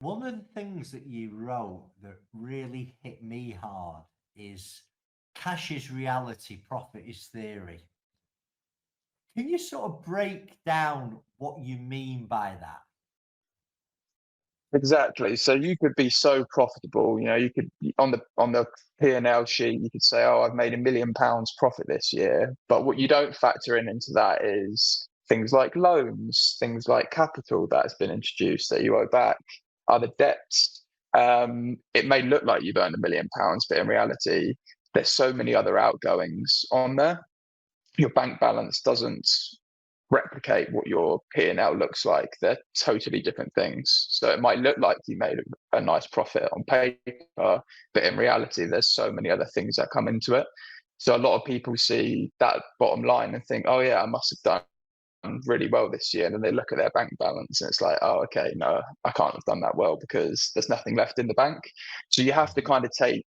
One of the things that you wrote that really hit me hard is cash is reality, profit is theory. Can you sort of break down what you mean by that? Exactly. So you could be so profitable, you could on the P&L sheet, you could say, oh, I've made £1 million profit this year. But what you don't factor into that is things like loans, things like capital that's been introduced that you owe back, other debts. It may look like you've earned £1 million, but in reality, there's so many other outgoings on there. Your bank balance doesn't replicate what your P&L looks like. They're totally different things. So it might look like you made a nice profit on paper, but in reality, there's so many other things that come into it. So a lot of people see that bottom line and think, oh yeah, I must have done really well this year. And then they look at their bank balance and it's like, oh, okay, no, I can't have done that well because there's nothing left in the bank. So you have to kind of take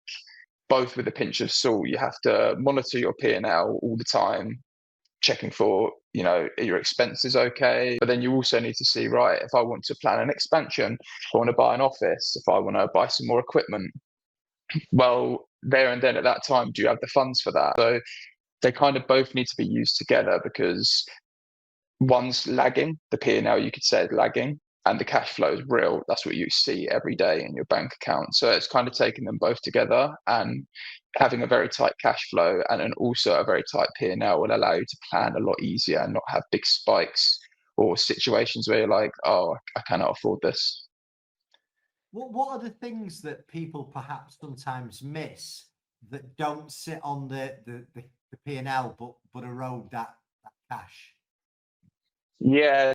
both with a pinch of salt. You have to monitor your P&L all the time, checking for, are your expenses okay? But then you also need to see, right, if I want to plan an expansion, if I want to buy an office, if I want to buy some more equipment, well, there and then at that time, do you have the funds for that? So they kind of both need to be used together because one's lagging, the P&L you could say is lagging, and the cash flow is real. That's what you see every day in your bank account. So it's kind of taking them both together, and having a very tight cash flow and then also a very tight P&L will allow you to plan a lot easier and not have big spikes or situations where you're like, oh, I cannot afford this. What are the things that people perhaps sometimes miss that don't sit on the P&L but erode that cash? Yeah,